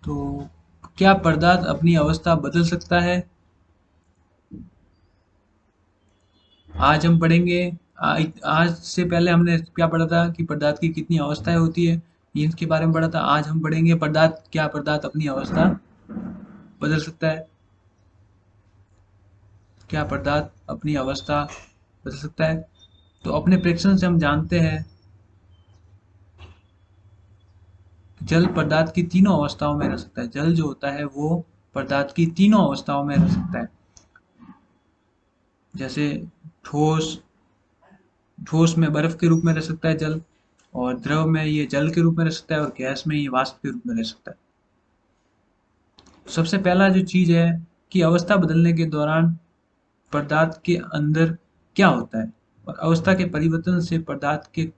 तो क्या पदार्थ अपनी अवस्था बदल सकता है? आज हम पढ़ेंगे। आज से पहले हमने क्या पढ़ा था कि पदार्थ की कितनी अवस्थाएं होती है, इसके बारे में पढ़ा था। आज हम पढ़ेंगे पदार्थ अपनी अवस्था बदल सकता है। क्या पदार्थ अपनी अवस्था बदल सकता है? तो अपने प्रेक्षण से हम जानते हैं कि जल पदार्थ की तीनों अवस्थाओं में रह सकता है। जल जो होता है वो पदार्थ की तीनों अवस्थाओं में रह सकता है। जैसे ठोस ठोस में बर्फ के रूप में रह सकता है जल, और द्रव में ये जल के रूप में रह सकता है, और गैस में ये वाष्प के रूप में रह सकता है। सबसे पहला जो चीज है कि अवस्था बदलने के दौरान पदार्थ के अंदर क्या होता है, और अवस्था के परिवर्तन से पदार्थ के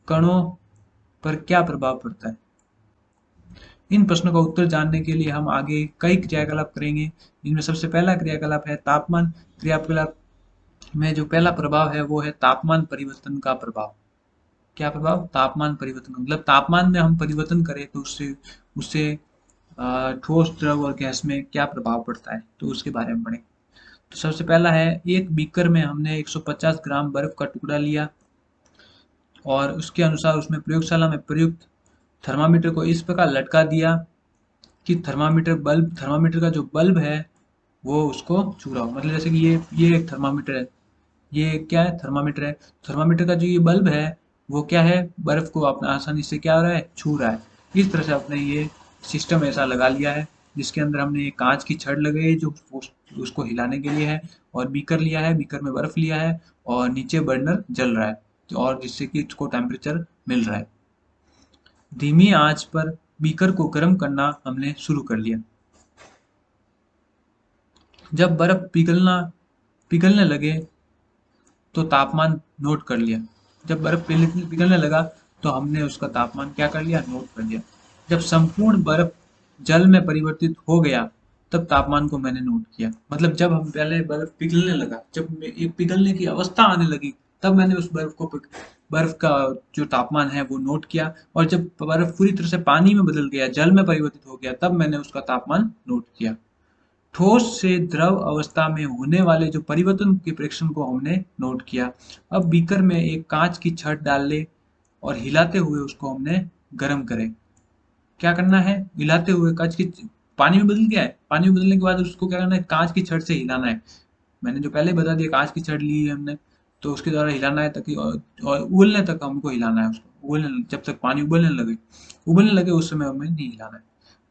कणों पर क्या प्रभाव पड़ता है। इन प्रश्नों का उत्तर जानने के लिए हम आगे कई क्रियाकलाप करेंगे। इनमें सबसे पहला क्रियाकलाप है तापमान क्रियाकलाप। में जो पहला प्रभाव है वो है तापमान परिवर्तन का प्रभाव। क्या प्रभाव? तापमान परिवर्तन, मतलब तापमान में हम परिवर्तन करें तो उससे उससे ठोस द्रव और गैस में क्या प्रभाव पड़ता है, तो उसके बारे में पढ़ें। तो सबसे पहला है, एक बीकर में हमने 150 ग्राम बर्फ का टुकड़ा लिया और उसके अनुसार उसमें प्रयोगशाला में प्रयुक्त थर्मामीटर को इस प्रकार लटका दिया कि थर्मामीटर का जो बल्ब है वो उसको छू रहा हो। मतलब जैसे कि ये एक थर्मामीटर है, ये क्या है? थर्मामीटर है। थर्मामीटर का जो ये बल्ब है वो क्या है? बर्फ को अपना आसानी से क्या हो रहा है? छू रहा है। इस तरह से आपने ये सिस्टम ऐसा लगा लिया है, जिसके अंदर हमने ये कांच की छड़ लगाई है जो उसको हिलाने के लिए है, और बीकर लिया है, बीकर में बर्फ लिया है, और नीचे बर्नर जल रहा है, तो और जिससे कि इसको टेम्परेचर मिल रहा है। धीमी आंच पर बीकर को गर्म करना हमने शुरू कर लिया। जब बर्फ पिघलने लगे तो तापमान नोट कर लिया। जब बर्फ पिघलने लगा तो हमने उसका तापमान क्या कर लिया? नोट कर लिया। जब संपूर्ण बर्फ जल में परिवर्तित हो गया तब तापमान को मैंने नोट किया। मतलब जब हम पहले बर्फ पिघलने लगा, जब ये पिघलने की अवस्था आने लगी, तब मैंने उस बर्फ का जो तापमान है वो नोट किया। और जब बर्फ पूरी तरह से पानी में बदल गया, जल में परिवर्तित हो गया, तब मैंने उसका तापमान नोट किया। ठोस से द्रव अवस्था में होने वाले जो परिवर्तन के प्रेक्षण को हमने नोट किया। अब बीकर में एक कांच की छड़ डाल ले और हिलाते हुए उसको हमने गर्म करें। क्या करना है? हिलाते हुए कांच की पानी में बदल गया है, पानी में बदलने के बाद उसको क्या करना है? कांच की छड़ से हिलाना है। मैंने जो पहले बता दिया, कांच की छड़ ली है हमने, तो उसके द्वारा हिलाना है ताकि और उबलने तक हमको हिलाना है उसको। उबलने जब तक पानी उबलने लगे उस समय हमें नहीं हिलाना है।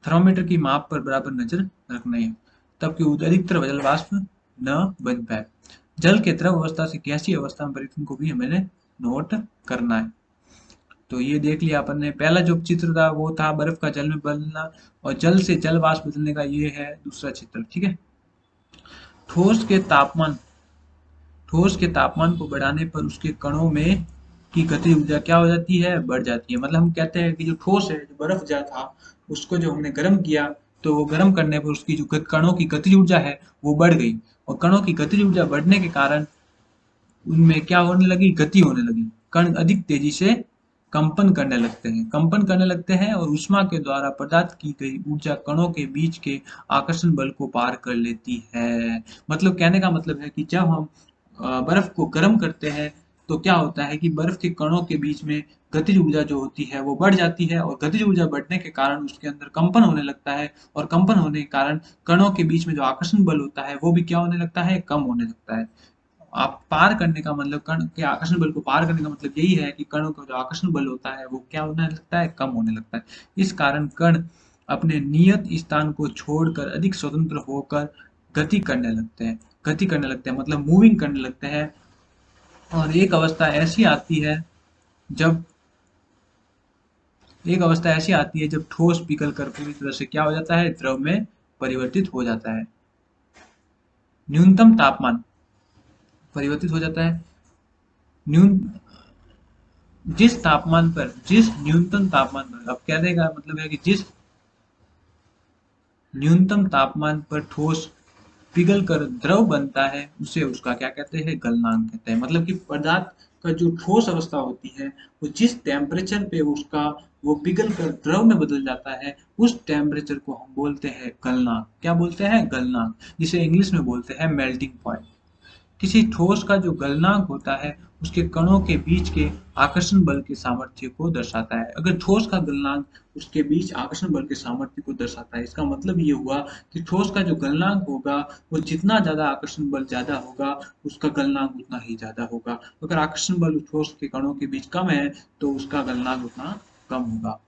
थर्मामीटर की माप पर बराबर नजर रखना है, तब कि अधिकतर जल वाष्प न बन पाए। जल के द्रव अवस्था से गैसीय अवस्था में परिवर्तन को भी हमें नोट करना है। तो ये देख लिया अपन ने। पहला जो चित्र था वो था बर्फ का जल में बदलना, और जल से जल वाष्प बदलने का ये है दूसरा चित्र। ठीक है। ठोस के तापमान ठोस के तापमान को बढ़ाने पर उसके कणों में की गतिज ऊर्जा क्या हो जाती है? बढ़ जाती है। मतलब हम कहते हैं कि जो ठोस है, जो बर्फ जा था, उसको जो हमने गर्म किया, तो वो गर्म करने पर उसकी जो कणों की गतिज ऊर्जा है वो बढ़ गई। और कणों की गतिज ऊर्जा बढ़ने के कारण उनमें क्या होने लगी? गति होने लगी। कण अधिक तेजी से कंपन करने लगते हैं, और ऊष्मा के द्वारा प्रदान की गई ऊर्जा कणों के बीच के आकर्षण बल को पार कर लेती है। मतलब कहने का मतलब है कि जब हम बर्फ को गर्म करते हैं तो क्या होता है कि बर्फ के कणों के बीच में गतिज ऊर्जा जो होती है वो बढ़ जाती है, और गतिज ऊर्जा बढ़ने के कारण उसके अंदर कंपन होने लगता है, और कंपन होने के कारण कणों के बीच में जो आकर्षण बल होता है वो भी क्या होने लगता है? कम होने लगता है। आप पार करने का मतलब, कण के आकर्षण बल को पार करने का मतलब यही है कि कणों का जो आकर्षण बल होता है वो क्या होने लगता है? कम होने लगता है। इस कारण कण अपने नियत स्थान को छोड़कर अधिक स्वतंत्र होकर गति करने लगते हैं, मतलब मूविंग करने लगते हैं। और जब एक अवस्था ऐसी आती है जब ठोस पिघल कर पूरी तरह से क्या हो जाता है? द्रव में परिवर्तित हो जाता है। न्यूनतम तापमान परिवर्तित हो जाता है। न्यून जिस न्यूनतम तापमान पर, अब कहने का मतलब है कि जिस न्यूनतम तापमान पर ठोस पिघल कर द्रव बनता है उसे उसका क्या कहते हैं, गलनांक कहते हैं। मतलब कि पदार्थ का जो ठोस अवस्था होती है वो जिस टेम्परेचर पे उसका वो पिघल कर द्रव में बदल जाता है उस टेम्परेचर को हम बोलते हैं गलनांक। क्या बोलते हैं, गलनांक, जिसे इंग्लिश में बोलते हैं मेल्टिंग पॉइंट। किसी ठोस का जो गलनांक होता है उसके कणों के बीच के आकर्षण बल के सामर्थ्य को दर्शाता है। अगर ठोस का गलनांक उसके बीच आकर्षण बल के सामर्थ्य को दर्शाता है, इसका मतलब ये हुआ कि ठोस का जो गलनांक होगा वो जितना ज्यादा आकर्षण बल ज्यादा होगा उसका गलनांक उतना ही ज्यादा होगा। अगर आकर्षण बल ठोस के कणों के बीच कम है तो उसका गलनांक उतना कम होगा।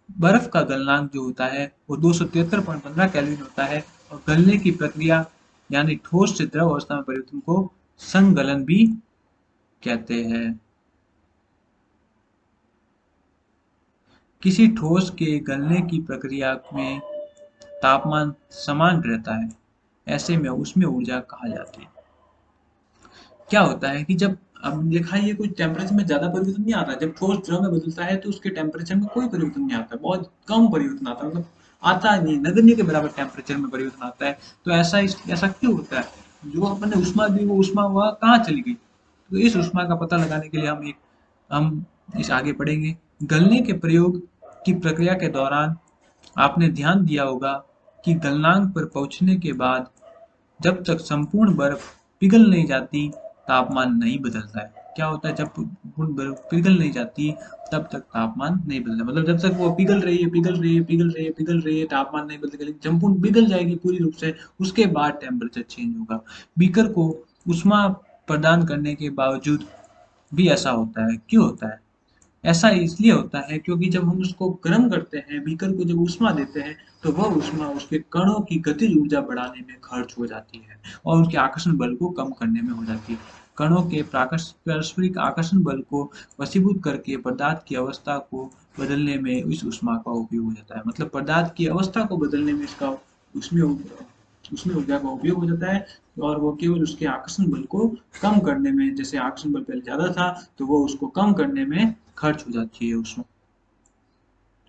बर्फ का गलनांक जो होता है वो 273.15 केल्विन होता है और गलने की प्रक्रिया यानी ठोस से द्रव अवस्था में परिवर्तन को संगलन भी कहते हैं। किसी ठोस के गलने की प्रक्रिया में तापमान समान रहता है, ऐसे में उसमें ऊर्जा कहा जाती है। क्या होता है कि जब अब देखा ये कोई टेम्परेचर में ज्यादा परिवर्तन नहीं आता, जब ठोस द्रव में बदलता है तो उसके टेम्परेचर में कोई परिवर्तन नहीं आता, बहुत कम परिवर्तन आता है, मतलब आता ही नहीं, नगण्य के बराबर टेम्परेचर में परिवर्तन आता है। तो ऐसा क्यों होता है, जो अपन ने उष्मा दी वो उष्मा वह कहाँ चली गई। तो इस उष्मा का पता लगाने के लिए हम इस आगे पढ़ेंगे। गलने के प्रयोग की प्रक्रिया के दौरान आपने ध्यान दिया होगा कि गलनांक पर पहुंचने के बाद जब तक संपूर्ण बर्फ पिघल नहीं जाती तापमान नहीं बदलता है। क्या होता है, जब संपूर्ण बर्फ पिघल नहीं जाती तब तक तापमान नहीं बदलता, मतलब जब तक वो पिघल रही है पिघल रही है पिघल रही है पिघल रही है तापमान नहीं बदलेगा, लेकिन संपूर्ण पिघल जाएगी पूरी रूप से उसके बाद टेम्परेचर चेंज होगा। बीकर को उष्मा प्रदान करने के बावजूद भी ऐसा होता है, क्यों होता है, ऐसा इसलिए होता है क्योंकि जब हम उसको गर्म करते हैं, बीकर को जब ऊष्मा देते हैं तो वह ऊष्मा उसके कणों की गतिज ऊर्जा बढ़ाने में खर्च हो जाती है और उनके आकर्षण बल को कम करने में हो जाती है। कणों के पारस्परिक आकर्षण बल को वशीभूत करके पदार्थ की अवस्था को बदलने में इस ऊष्मा का उपयोग हो जाता है। मतलब पदार्थ की अवस्था को बदलने में इसका उसमें उसमें ऊर्जा का उपयोग हो जाता है और वो केवल उसके आकर्षण बल को कम करने में, जैसे आकर्षण बल पहले ज्यादा था तो वो उसको कम करने में खर्च हो जाती है उसमें।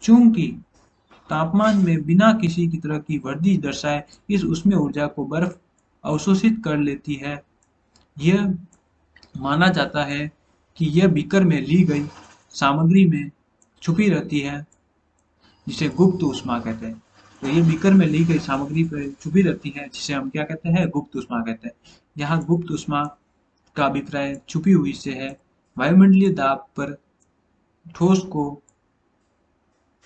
चूंकि तापमान में बिना किसी की तरह की वृद्धि दर्शाए इस उसमें ऊर्जा को बर्फ अवशोषित कर लेती है, यह माना जाता है कि यह बीकर में ली गई सामग्री में छुपी रहती है, जिसे गुप्त ऊष्मा कहते हैं। तो ये बीकर में ली गई सामग्री पर छुपी रहती है जिसे हम क्या कहते हैं, गुप्त ऊष्मा कहते हैं। यहाँ गुप्त ऊष्मा का अभिप्राय छुपी हुई से है। वायुमंडलीय दाब पर ठोस को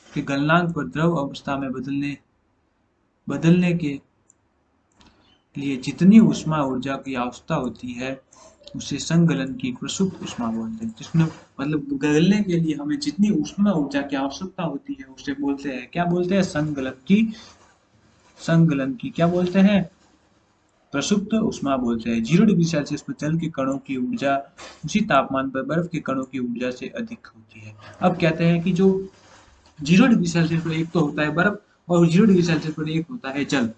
के गलनांक पर द्रव अवस्था में बदलने के लिए जितनी ऊष्मा ऊर्जा की आवश्यकता होती है उसे संगलन की प्रसुप्त ऊष्मा बोलते हैं। जिसमें मतलब गलने के लिए हमें जितनी ऊष्मा ऊर्जा की आवश्यकता होती है उसे बोलते हैं, क्या बोलते हैं, संगलन की क्या बोलते हैं, प्रसुप्त ऊष्मा बोलते हैं। 0 डिग्री सेल्सियस पर जल के कणों की ऊर्जा उसी तापमान पर बर्फ के कणों की ऊर्जा से अधिक होती है। अब कहते हैं कि जो 0 डिग्री सेल्सियस पर एक तो होता है बर्फ और 0 डिग्री सेल्सियस पर एक होता है जल,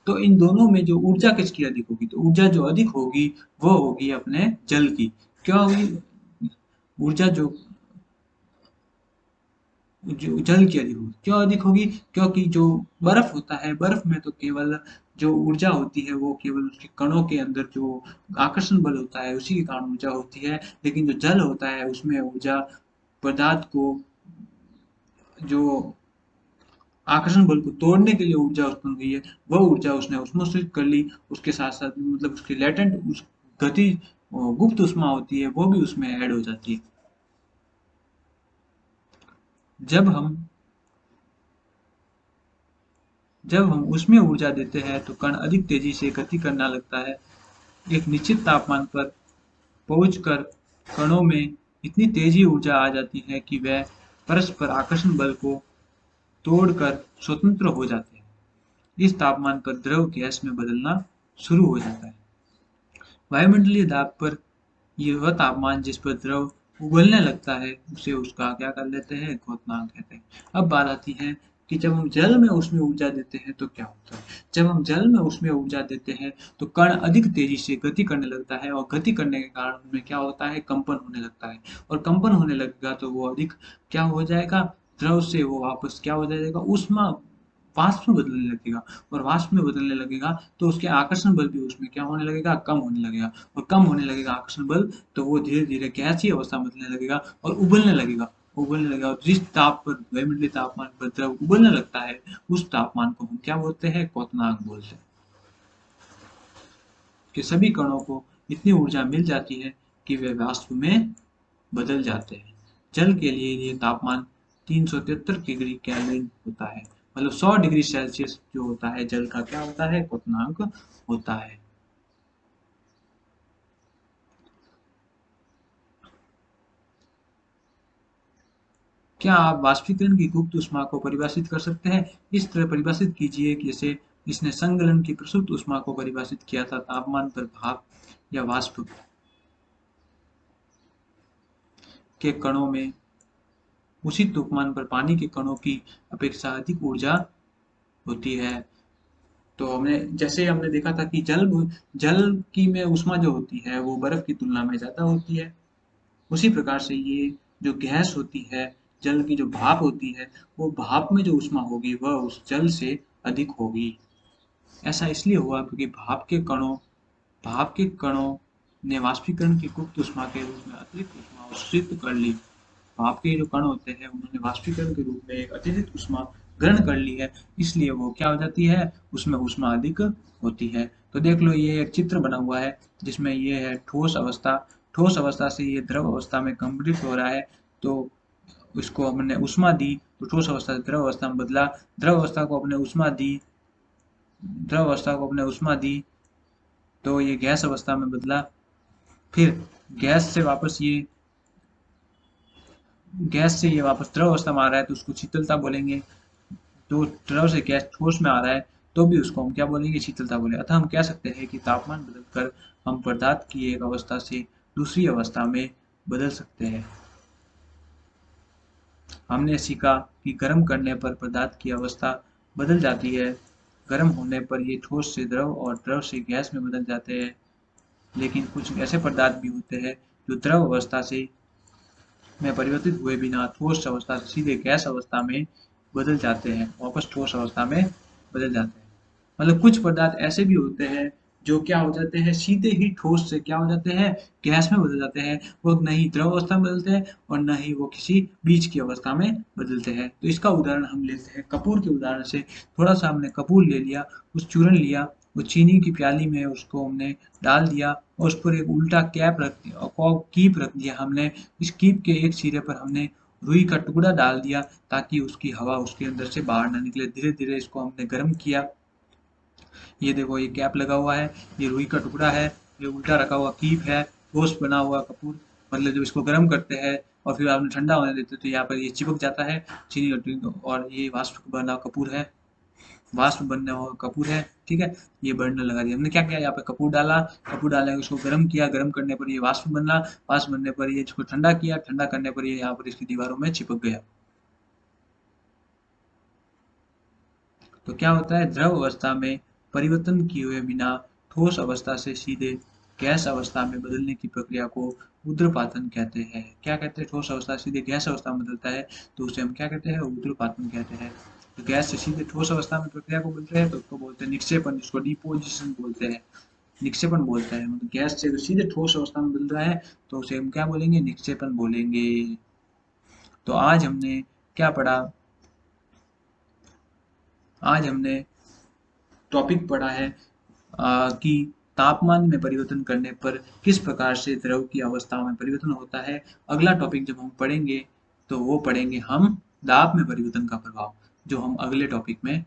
तो इन दोनों में जो ऊर्जा किसकी अधिक होगी, तो ऊर्जा जो अधिक होगी वो होगी अपने जल की। क्या होगी, ऊर्जा जो जल की अधिक होगी, क्यों अधिक होगी, क्योंकि जो बर्फ होता है बर्फ में तो केवल जो ऊर्जा होती है वो केवल उसके कणों के अंदर जो आकर्षण बल होता है उसी के कारण ऊर्जा होती है, लेकिन जो जल होता है उसमें ऊर्जा पदार्थ को जो आकर्षण बल को तोड़ने के लिए ऊर्जा उत्पन्न हुई है वह ऊर्जा उसने उसमोषित कर ली। उसके साथ साथ मतलब उसकी लेटेंट उस गति गुप्त ऊष्मा होती है वो भी उसमें ऐड हो जाती है। जब हम जब हम उसमें ऊर्जा देते हैं तो कण अधिक तेजी से गति करना लगता है। एक निश्चित तापमान पर पहुंचकर कणों में इतनी तेजी ऊर्जा आ जाती है कि वह परस्पर आकर्षण बल को तोड़कर स्वतंत्र हो जाते हैं। इस तापमान पर द्रव गैस में बदलना शुरू हो जाता है। वायुमंडलीय दाब पर यह वह तापमान जिस पर द्रव उबलने लगता है उसे उसका क्या कर लेते हैं, क्वथनांक कहते हैं। अब बात आती है कि जब हम जल में उसमें ऊर्जा देते हैं तो क्या होता है। जब हम जल में उसमें ऊर्जा देते हैं तो कण अधिक तेजी से गति करने लगता है और गति करने के कारण उनमें क्या होता है, कंपन होने लगता है और कंपन होने लगेगा तो वो अधिक क्या हो जाएगा, द्रव से वो वापस क्या हो जाएगा, ऊष्मा वाष्प में बदलने लगेगा, और वाष्प में बदलने लगेगा तो उसके आकर्षण बल भी उसमें क्या होने लगेगा, कम होने लगेगा, और कम होने लगेगा आकर्षण बल तो वो धीरे धीरे गैसीय अवस्था में बदलने लगेगा और उबलने लगेगा। और जिस ताप पर वायुमंडलीय तापमान पर द्रव उबलने लगता है उस तापमान को हम क्या बोलते हैं, क्वथनांक बोलते हैं। कि सभी कणों को इतनी ऊर्जा मिल जाती है कि वे वाष्प में बदल जाते हैं। जल के लिए ये तापमान 373 डिग्री केल्विन होता है, मतलब 100 डिग्री सेल्सियस जो होता है जल का क्या होता है, क्वथनांक होता है। क्या आप वाष्पीकरण की गुप्त ऊष्मा को परिभाषित कर सकते हैं? इस तरह परिभाषित कीजिए कि जैसे इसने संगलन की प्रसुप्त ऊष्मा को परिभाषित किया था, तापमान पर भाप या वाष्प के कणों में उसी तापमान पर पानी के कणों की अपेक्षा अधिक ऊर्जा होती है। तो हमने देखा था कि जल की में ऊष्मा जो होती है वो बर्फ की तुलना में ज्यादा होती है। उसी प्रकार से ये जो गैस होती है, जल की जो भाप होती है, वो भाप में जो ऊष्मा होगी वह उस जल से अधिक होगी। ऐसा इसलिए हुआ क्योंकि भाप के कणों ने वाष्पीकरण की गुप्त ऊष्मा के रूप में अतिरिक्त ऊष्मा अवशोषित कर ली। भाप के जो कण होते हैं उन्होंने वाष्पीकरण के रूप में एक अतिरिक्त ऊष्मा ग्रहण कर ली है, इसलिए वो क्या हो जाती है, उसमें ऊष्मा अधिक होती है। तो देख लो ये एक चित्र बना हुआ है जिसमें ये है ठोस अवस्था से ये द्रव अवस्था में कंपित हो रहा है। तो इसको हमने ऊष्मा दी तो ठोस अवस्था से द्रव अवस्था में बदला, द्रव अवस्था को अपने ऊष्मा दी तो ये गैस अवस्था में बदला, फिर गैस से वापस ये गैस से ये वापस द्रव अवस्था में आ रहा है तो उसको शीतलता बोलेंगे। तो द्रव से गैस ठोस में आ रहा है तो भी उसको हम क्या बोलेंगे, शीतलता बोलेंगे। अतः हम कह सकते हैं कि तापमान बदलकर हम पदार्थ की एक अवस्था से दूसरी अवस्था में बदल सकते हैं। हमने सीखा कि गर्म करने पर पदार्थ की अवस्था बदल जाती है, गर्म होने पर ये ठोस से द्रव और द्रव से गैस में बदल जाते हैं। लेकिन कुछ ऐसे पदार्थ भी होते हैं जो द्रव अवस्था से में परिवर्तित हुए बिना ठोस अवस्था से सीधे गैस अवस्था में बदल जाते हैं, वापस ठोस अवस्था में बदल जाते हैं। मतलब कुछ पदार्थ ऐसे भी होते हैं जो क्या हो जाते हैं, सीधे ही ठोस से क्या हो जाते हैं, गैस में बदल जाते हैं। वो न ही द्रव अवस्था में बदलते हैं और न ही वो किसी बीच की अवस्था में बदलते हैं। तो इसका उदाहरण हम लेते हैं कपूर के उदाहरण से। थोड़ा सा हमने कपूर ले लिया, उस चूर्ण लिया, वो चीनी की प्याली में उसको हमने डाल दिया और उस पर एक उल्टा कैप रख दिया और कीप रख दिया हमने। इस कीप के एक सिरे पर हमने रुई का टुकड़ा डाल दिया ताकि उसकी हवा उसके अंदर से बाहर ना निकले। धीरे धीरे इसको हमने गर्म किया। ये देखो ये कैप लगा हुआ है, ये रुई का टुकड़ा है, ये उल्टा रखा हुआ कीप है, ठोस बना हुआ कपूर। मतलब जब इसको गर्म करते हैं और फिर आपने ठंडा होने देते तो यहाँ पर ये चिपक जाता है चीनी और ये वाष्प बना कपूर है, वाष्प बनने वाला कपूर है। ठीक है, ये बर्नर लगा दिया हमने। क्या किया, यहाँ पे कपूर डाला, कपूर डालने के उसको गर्म किया, गर्म करने पर ये वाष्प बना, वाष्प बनने पर ये इसको ठंडा किया, ठंडा करने पर ये यहाँ पर इसकी दीवारों में चिपक गया। तो क्या होता है, द्रव अवस्था में परिवर्तन किए हुए बिना ठोस अवस्था से सीधे गैस अवस्था में बदलने की प्रक्रिया को ऊर्ध्वपातन कहते हैं। क्या कहते हैं, ठोस अवस्था से सीधे गैस अवस्था में बदलता है तो उसे हम क्या कहते हैं, ऊर्ध्वपातन कहते हैं। तो गैस से सीधे ठोस अवस्था में प्रक्रिया को बदलते हैं तो उसको बोलते हैं निक्षेपण, जिसको डिपोजिशन बोलते हैं, निक्षेपण बोलते हैं। मतलब गैस से सीधे ठोस अवस्था में बदल रहा है तो उसे हम क्या बोलेंगे, निक्षेपण बोलेंगे। तो क्या पढ़ा आज हमने टॉपिक पढ़ा है कि तापमान में परिवर्तन करने पर किस प्रकार से द्रव की अवस्था में परिवर्तन होता है। अगला टॉपिक जब हम पढ़ेंगे तो वो पढ़ेंगे हम दाब में परिवर्तन का प्रभाव, जो हम अगले टॉपिक में